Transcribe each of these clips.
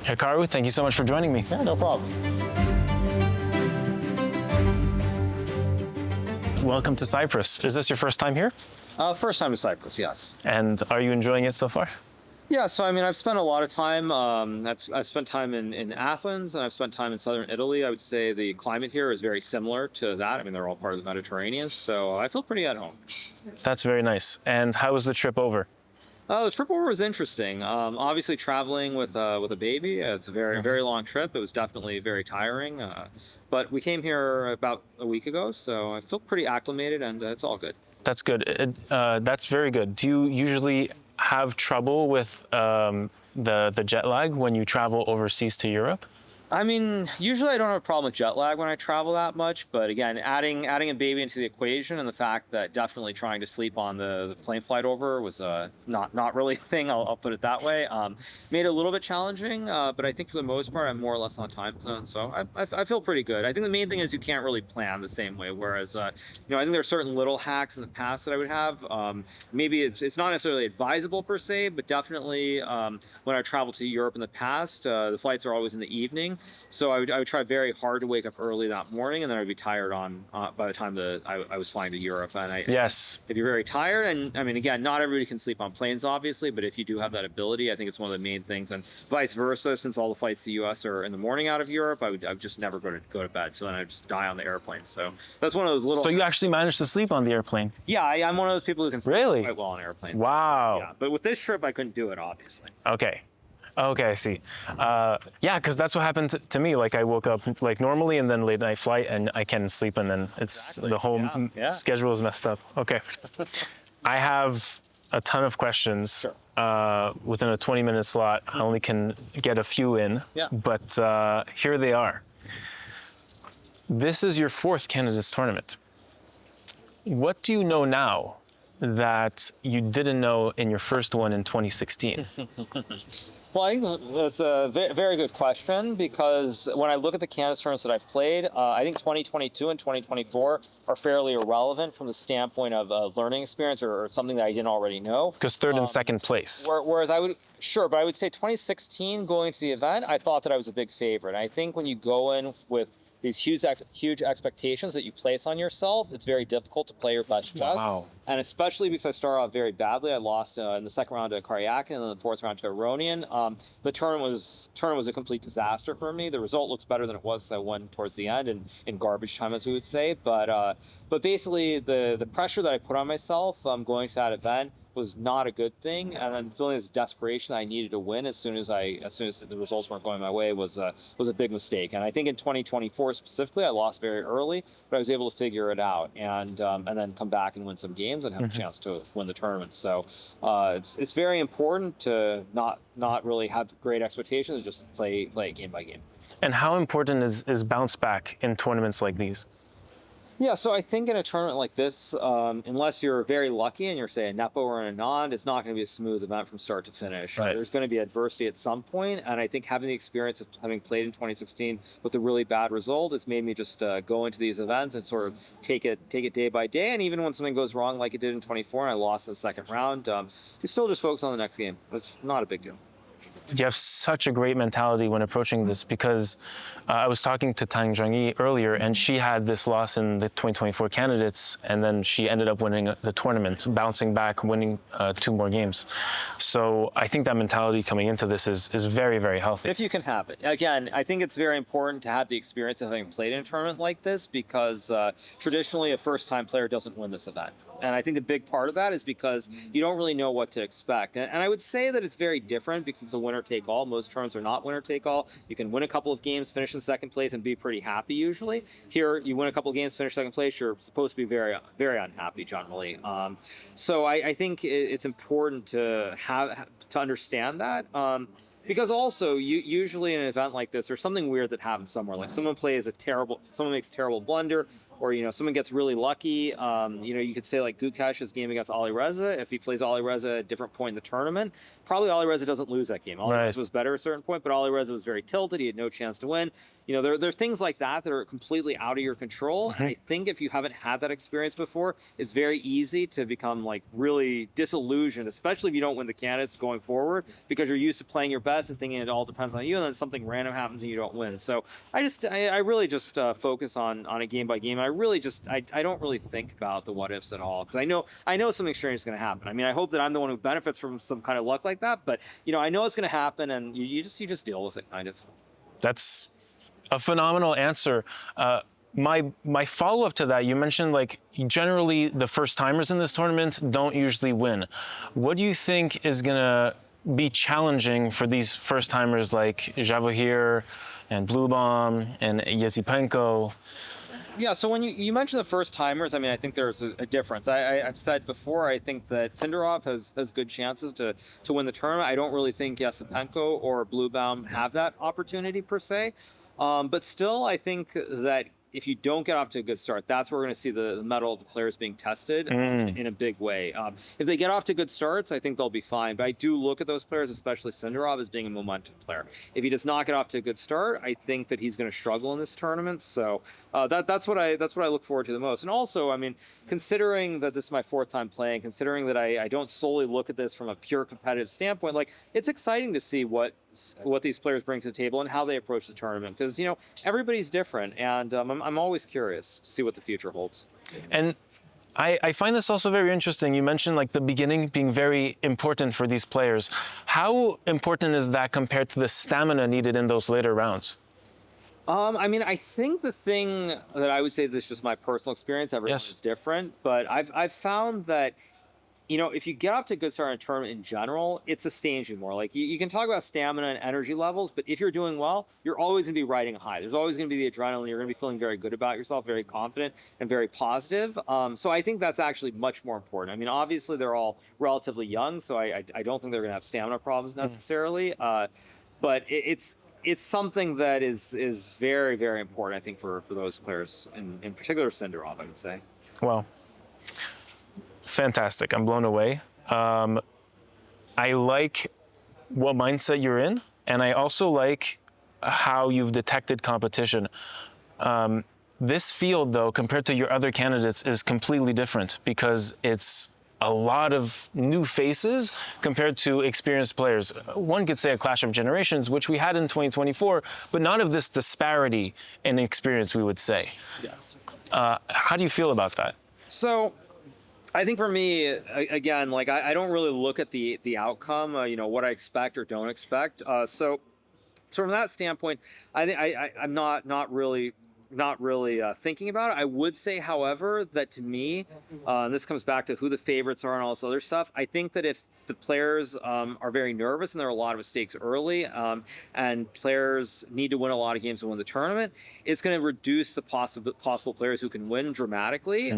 Hikaru, thank you so much for joining me. Yeah, no problem. Welcome to Cyprus. Is this your first time here? First time to Cyprus, yes. And are you enjoying it so far? Yeah, so I mean, I've spent a lot of time. I've spent time in Athens, and I've spent time in southern Italy. I would say the climate here is very similar to that. I mean, they're all part of the Mediterranean, so I feel pretty at home. That's very nice. And how was the trip over? The trip over was interesting. Obviously, traveling with a baby, it's a very long trip. It was definitely very tiring. But we came here about a week ago, so I feel pretty acclimated, and it's all good. That's good. That's very good. Do you usually have trouble with the jet lag when you travel overseas to Europe? I mean, usually I don't have a problem with jet lag when I travel that much, but again, adding a baby into the equation and the fact that definitely trying to sleep on the plane flight over was not really a thing. I'll put it that way. Made it a little bit challenging, but I think for the most part I'm more or less on time zone, so I feel pretty good. I think the main thing is you can't really plan the same way. Whereas I think there are certain little hacks in the past that I would have. Maybe it's not necessarily advisable per se, but definitely when I traveled to Europe in the past, the flights are always in the evening. So I would try very hard to wake up early that morning, and then I'd be tired by the time I was flying to Europe. And Yes. if you're very tired, and I mean, again, not everybody can sleep on planes, obviously, but if you do have that ability, I think it's one of the main things. And vice versa, since all the flights to the U.S. are in the morning out of Europe, I would just never go to bed. So then I'd just die on the airplane. So that's one of those little. So you actually managed to sleep on the airplane? Yeah, I'm one of those people who can sleep Really? quite well on airplanes. Wow. Yeah, but with this trip, I couldn't do it, obviously. Okay. Okay, I see. Yeah, because that's what happened to me. Like I woke up like normally and then late night flight and I can't sleep and then it's Exactly. the whole Yeah. schedule is messed up. Okay. I have a ton of questions. Sure. Within a 20-minute slot. I only can get a few in, Yeah. but here they are. This is your fourth candidates tournament. What do you know now that you didn't know in your first one in 2016? Well, I think that's a very good question, because when I look at the candidates tournaments that I've played, I think 2022 and 2024 are fairly irrelevant from the standpoint of learning experience or something that I didn't already know. Because third and second place. Whereas I would say 2016 going to the event, I thought that I was a big favorite. I think when you go in with these huge expectations that you place on yourself, it's very difficult to play your best chess. Wow. And especially because I started off very badly. I lost in the second round to Karyakin and then the fourth round to Aronian. The tournament was a complete disaster for me. The result looks better than it was as I won towards the end and in garbage time, as we would say. But basically the pressure that I put on myself going to that event was not a good thing, and then feeling this desperation that I needed to win as soon as the results weren't going my way was a big mistake. And I think in 2024 specifically, I lost very early, but I was able to figure it out and then come back and win some games and have a chance to win the tournament. So it's very important to not really have great expectations and just play game by game. And how important is bounce back in tournaments like these? Yeah, so I think in a tournament like this, unless you're very lucky and you're, say, a Nepo or an Anand, it's not going to be a smooth event from start to finish. Right. There's going to be adversity at some point, and I think having the experience of having played in 2016 with a really bad result, it's made me just go into these events and sort of take it day by day. And even when something goes wrong, like it did in 24, and I lost in the second round, you still just focus on the next game. It's not a big deal. You have such a great mentality when approaching this, because I was talking to Tang Zhengyi earlier, and she had this loss in the 2024 candidates, and then she ended up winning the tournament, bouncing back, winning 2 more games. So I think that mentality coming into this is very, very healthy. If you can have it. Again, I think it's very important to have the experience of having played in a tournament like this, because traditionally a first-time player doesn't win this event. And I think a big part of that is because you don't really know what to expect. And I would say that it's very different because it's a winner-take-all. Most tournaments are not winner-take-all. You can win a couple of games, finish in second place, and be pretty happy usually. Here, you win a couple of games, finish second place, you're supposed to be very, very unhappy generally. So I think it's important to understand that. Because also, usually in an event like this, there's something weird that happens somewhere. Like someone makes a terrible blunder, or someone gets really lucky. You could say like Gukesh's game against Ali Reza. If he plays Ali Reza at a different point in the tournament, probably Ali Reza doesn't lose that game. Ali Reza was better at a certain point, but Ali Reza was very tilted. He had no chance to win. There are things like that are completely out of your control. And I think if you haven't had that experience before, it's very easy to become like really disillusioned, especially if you don't win the candidates going forward, because you're used to playing your best and thinking it all depends on you, and then something random happens and you don't win. So I really just focus on a game by game. I don't really think about the what ifs at all, because I know something strange is going to happen. I mean, I hope that I'm the one who benefits from some kind of luck like that, but I know it's going to happen, and you just deal with it, kind of. That's a phenomenal answer. My follow-up to that, you mentioned like generally the first timers in this tournament don't usually win. What do you think is gonna be challenging for these first timers like Javohir and Bluebomb and Yesipenko? Yeah, so when you mention the first timers, I mean, I think there's a difference. I've said before, I think that Sindarov has good chances to win the tournament. I don't really think Yesipenko or Bluebaum have that opportunity per se. But still, I think that if you don't get off to a good start, that's where we're going to see the mettle of the players being tested in a big way. If they get off to good starts, I think they'll be fine. But I do look at those players, especially Sindarov, as being a momentum player. If he does not get off to a good start, I think that he's going to struggle in this tournament. So that's what I look forward to the most. And also, I mean, considering that this is my fourth time playing, considering that I don't solely look at this from a pure competitive standpoint, like it's exciting to see what these players bring to the table and how they approach the tournament, because everybody's different, and I'm always curious to see what the future holds. And I find this also very interesting. You mentioned like the beginning being very important for these players. How important is that compared to the stamina needed in those later rounds? I mean, I think the thing that I would say, this is just my personal experience, everyone is different, but I've found that if you get off to a good start in a tournament in general, it sustains you more. Like you can talk about stamina and energy levels, but if you're doing well, you're always going to be riding a high. There's always going to be the adrenaline. You're going to be feeling very good about yourself, very confident and very positive. So I think that's actually much more important. I mean, obviously they're all relatively young, so I don't think they're going to have stamina problems necessarily. But it's something that is very, very important, I think, for those players, in particular Sindarov, I would say. Wow. Fantastic. I'm blown away. I like what mindset you're in, and I also like how you've detected competition. This field, though, compared to your other candidates, is completely different because it's a lot of new faces compared to experienced players. One could say a clash of generations, which we had in 2024, but none of this disparity in experience, we would say. Yes. How do you feel about that? So I think for me, again, like I don't really look at the outcome, what I expect or don't expect. So from that standpoint, I think I'm not really thinking about it. I would say, however, that to me, and this comes back to who the favorites are and all this other stuff, I think that if the players are very nervous and there are a lot of mistakes early, and players need to win a lot of games to win the tournament, it's going to reduce the possible players who can win dramatically.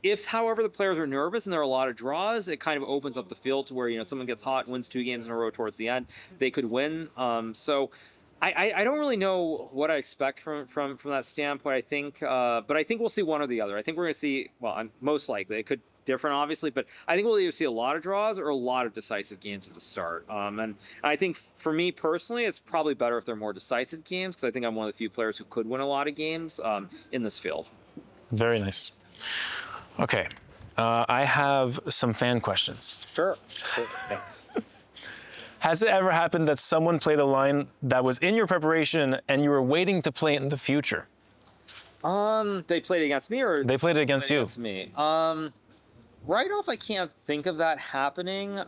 If, however, the players are nervous and there are a lot of draws, it kind of opens up the field to where someone gets hot, wins 2 games in a row towards the end, they could win. So I don't really know what I expect from that standpoint. I think, but I think we'll see one or the other. I think we're going to see, well, most likely, it could different, obviously, but I think we'll either see a lot of draws or a lot of decisive games at the start. And I think for me personally, it's probably better if they're more decisive games, because I think I'm one of the few players who could win a lot of games in this field. Very nice. Okay, I have some fan questions. Sure. Thanks. Has it ever happened that someone played a line that was in your preparation and you were waiting to play it in the future? They played against me, or they played it against you? Against me. Right off, I can't think of that happening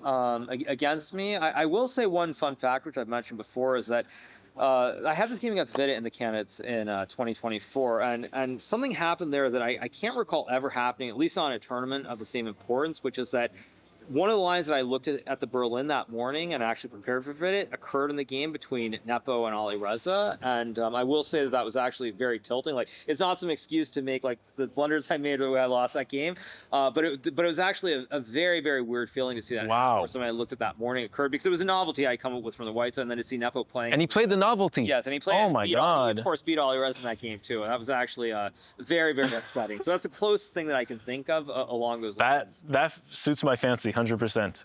against me. I will say one fun fact, which I've mentioned before, is that I had this game against FIDE in the Candidates in 2024, and something happened there that I can't recall ever happening, at least on a tournament of the same importance, which is that one of the lines that I looked at the Berlin that morning and actually prepared for it occurred in the game between Nepo and Ali Reza, and I will say that was actually very tilting. Like, it's not some excuse to make like the blunders I made when I lost that game, but it was actually a very, very weird feeling to see that. Wow. Or something I looked at that morning occurred because it was a novelty I'd come up with from the white side, and then to see Nepo playing. And he played the novelty. Yes, and he played. Oh my God. He, of course, beat Ali Reza in that game too, and that was actually very, very upsetting. So that's the closest thing that I can think of along those lines. That suits my fancy, 100%.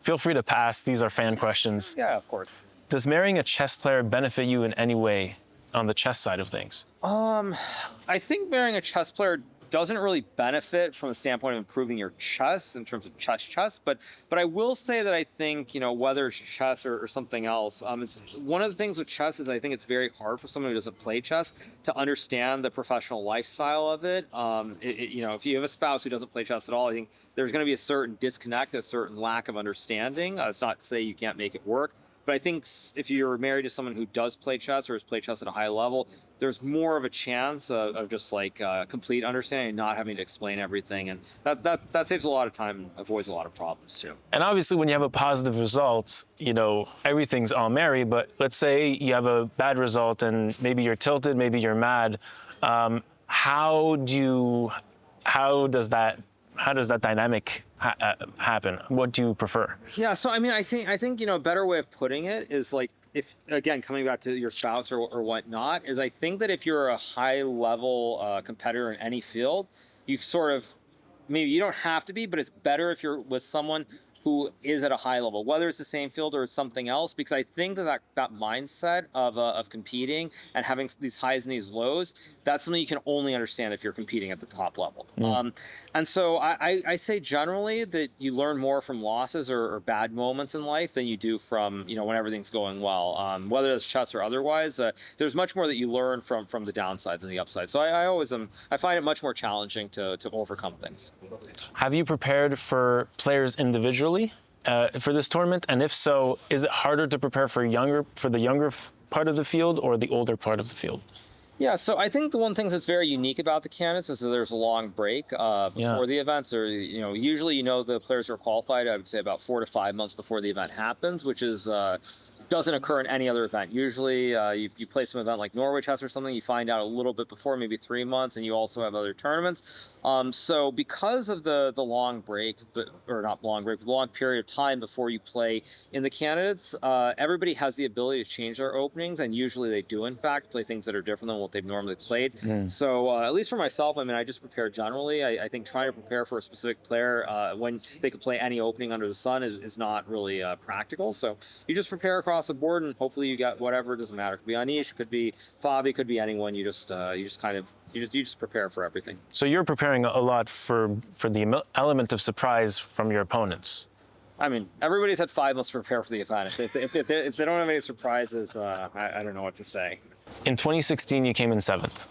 Feel free to pass. These are fan questions. Yeah, of course. Does marrying a chess player benefit you in any way on the chess side of things? I think marrying a chess player doesn't really benefit from the standpoint of improving your chess in terms of chess, but I will say that I think, whether it's chess or something else, it's one of the things with chess is I think it's very hard for someone who doesn't play chess to understand the professional lifestyle of it. If you have a spouse who doesn't play chess at all, I think there's going to be a certain disconnect, a certain lack of understanding. It's not to say you can't make it work, but I think if you're married to someone who does play chess or has played chess at a high level, there's more of a chance of just like complete understanding and not having to explain everything. And that saves a lot of time and avoids a lot of problems too. And obviously when you have a positive result, everything's all merry, but let's say you have a bad result and maybe you're tilted, maybe you're mad. How does that dynamic happen? What do you prefer? Yeah, so I mean, I think a better way of putting it is like, if again coming back to your spouse or whatnot, is I think that if you're a high level competitor in any field, you sort of, maybe you don't have to be, but it's better if you're with someone who is at a high level, whether it's the same field or it's something else, because I think that mindset of competing and having these highs and these lows, that's something you can only understand if you're competing at the top level. And so I say generally that you learn more from losses or bad moments in life than you do from, when everything's going well, whether it's chess or otherwise. There's much more that you learn from the downside than the upside. So I find it much more challenging to overcome things. Have you prepared for players individually for this tournament? And if so, is it harder to prepare for the younger part of the field or the older part of the field? Yeah, so I think the one thing that's very unique about the candidates is that there's a long break before the events. Or usually the players who are qualified, I would say about 4 to 5 months before the event happens, which is doesn't occur in any other event. Usually you play some event like Norway Chess or something, you find out a little bit before, maybe 3 months, and you also have other tournaments. So because of the long break, or not long break, but the long period of time before you play in the candidates, everybody has the ability to change their openings, and usually they do in fact play things that are different than what they've normally played. So at least for myself, I mean, I just prepare generally. I think trying to prepare for a specific player when they could play any opening under the sun is not really practical. So you just prepare across the board, and hopefully you get whatever. It doesn't matter. It could be Anish, it could be Fabi, could be anyone. You just prepare for everything. So you're preparing a lot for the element of surprise from your opponents. I mean, everybody's had 5 months to prepare for the event. If they don't have any surprises, I don't know what to say. In 2016, you came in 7th.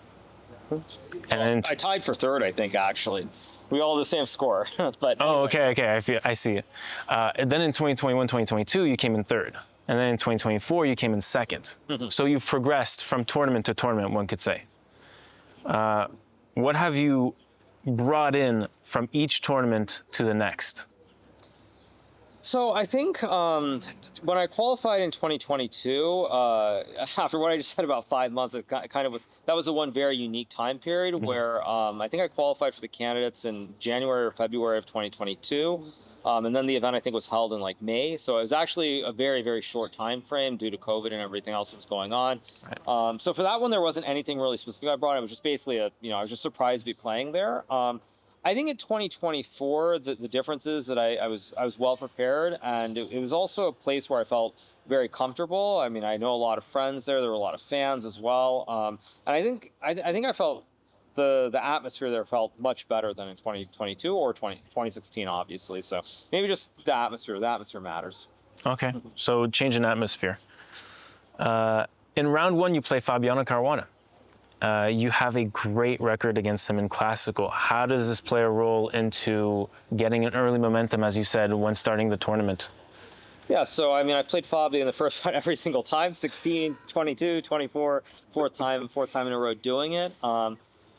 And I tied for 3rd, I think, actually. We all have the same score. But oh, anyway. okay, I see it. And then in 2021, 2022, you came in 3rd. And then in 2024, you came in 2nd. So you've progressed from tournament to tournament, one could say. What have you brought in from each tournament to the next? So I think when I qualified in 2022, after what I just said about 5 months, that was the one very unique time period where I think I qualified for the candidates in January or February of 2022. And then the event, I think, was held in like May. So it was actually a very, very short time frame due to COVID and everything else that was going on. Right. So for that one, there wasn't anything really specific I brought. It was just basically I was just surprised to be playing there. I think in 2024, the difference is that I was well prepared, and it was also a place where I felt very comfortable. I mean, I know a lot of friends there. There were a lot of fans as well. And I think I felt the atmosphere there felt much better than in 2022 or 2016, obviously. So maybe just the atmosphere. The atmosphere matters. Okay, so change in atmosphere. In round 1, you play Fabiano Caruana. You have a great record against him in classical. How does this play a role into getting an early momentum, as you said, when starting the tournament? Yeah, so I mean, I played Fabi in the first round every single time, 16, 22, 24, fourth time in a row doing it.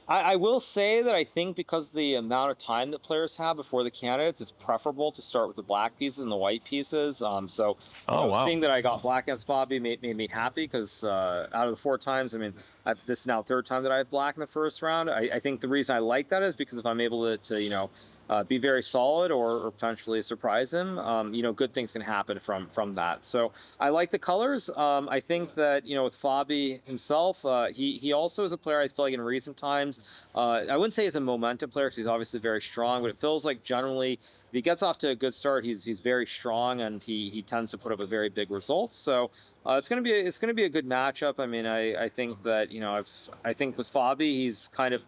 I will say that I think because the amount of time that players have before the candidates, it's preferable to start with the black pieces and the white pieces. Oh, wow. Seeing that I got black against Fabi made me happy because out of the 4 times, I mean, this is now third time that I have black in the first round. I think the reason I like that is because if I'm able to be very solid or potentially surprise him, good things can happen from that. So I like the colors. I think that with Fabi himself, he also is a player I feel like in recent times. I wouldn't say he's a momentum player because he's obviously very strong, but it feels like generally if he gets off to a good start, he's very strong and he tends to put up a very big result. So it's gonna be a good matchup. I mean, I think that I think with Fabi, he's kind of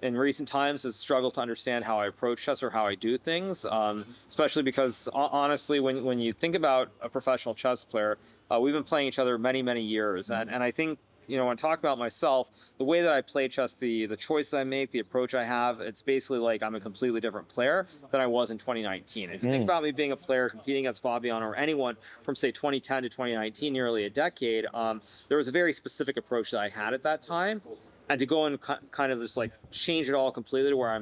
in recent times has struggled to understand how I approach chess or how I do things, especially because honestly, when you think about a professional chess player, we've been playing each other many years, and I think when I talk about myself, the way that I play chess, the choice I make, the approach I have, it's basically like I'm a completely different player than I was in 2019. If you think about me being a player competing against Fabiano or anyone from say 2010 to 2019, nearly a decade, there was a very specific approach that I had at that time, and to go and kind of just like change it all completely to where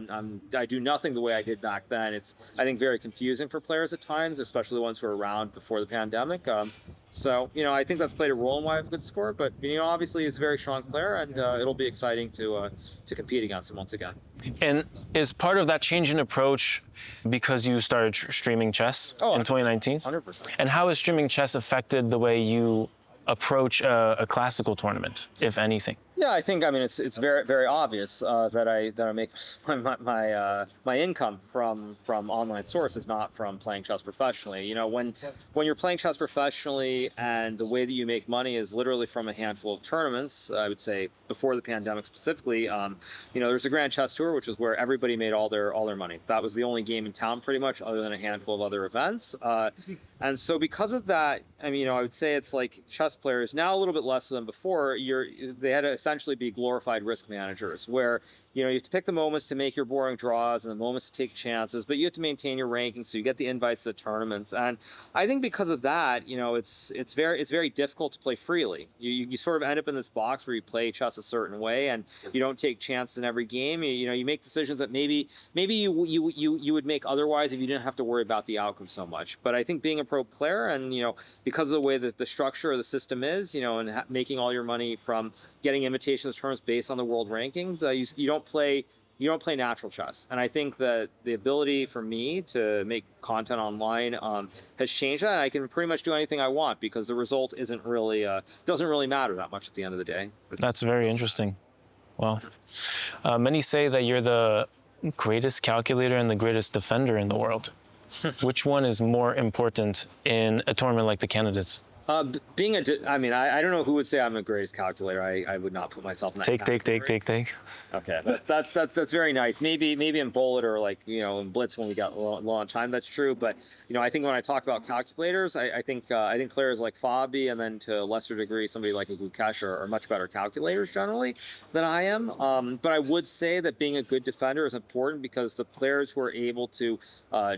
I do nothing the way I did back then. It's I think very confusing for players at times, especially the ones who were around before the pandemic. I think that's played a role in why I have a good score. But obviously he's a very strong player, and it'll be exciting to compete against him once again. And is part of that change in approach because you started streaming chess in 2019? 100%. And how has streaming chess affected the way you approach a classical tournament, if anything? Yeah, I think it's very obvious that I make my income from online sources, not from playing chess professionally. When you're playing chess professionally and the way that you make money is literally from a handful of tournaments, I would say before the pandemic specifically. There's a Grand Chess Tour, which is where everybody made all their money. That was the only game in town, pretty much, other than a handful of other events. And so because of that, I would say it's like chess players now a little bit less than before. They had to essentially be glorified risk managers, where you have to pick the moments to make your boring draws and the moments to take chances, but you have to maintain your rankings so you get the invites to the tournaments. And I think because of that, it's very difficult to play freely. You sort of end up in this box where you play chess a certain way and you don't take chances in every game. You make decisions that maybe you would make otherwise if you didn't have to worry about the outcome so much. But I think being a pro player and because of the way that the structure of the system is, and making all your money from getting invitations to tournaments based on the world rankings, you don't play natural chess. And I think that the ability for me to make content online has changed that. And I can pretty much do anything I want because the result doesn't really matter that much at the end of the day. That's very interesting. Well, many say that you're the greatest calculator and the greatest defender in the world. Which one is more important in a tournament like the Candidates? I don't know who would say I'm the greatest calculator. I would not put myself in that category. Take. Okay, that's very nice. Maybe in bullet or in blitz when we got low on time. That's true. But I think when I talk about calculators, I think players like Fabi and then to a lesser degree somebody like a Gukesh are much better calculators generally than I am. But I would say that being a good defender is important because the players who are able to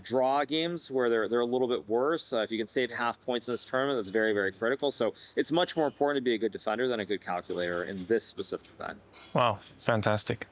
draw games where they're a little bit worse, if you can save half points in this tournament, that's very critical. So it's much more important to be a good defender than a good calculator in this specific event. Wow, fantastic.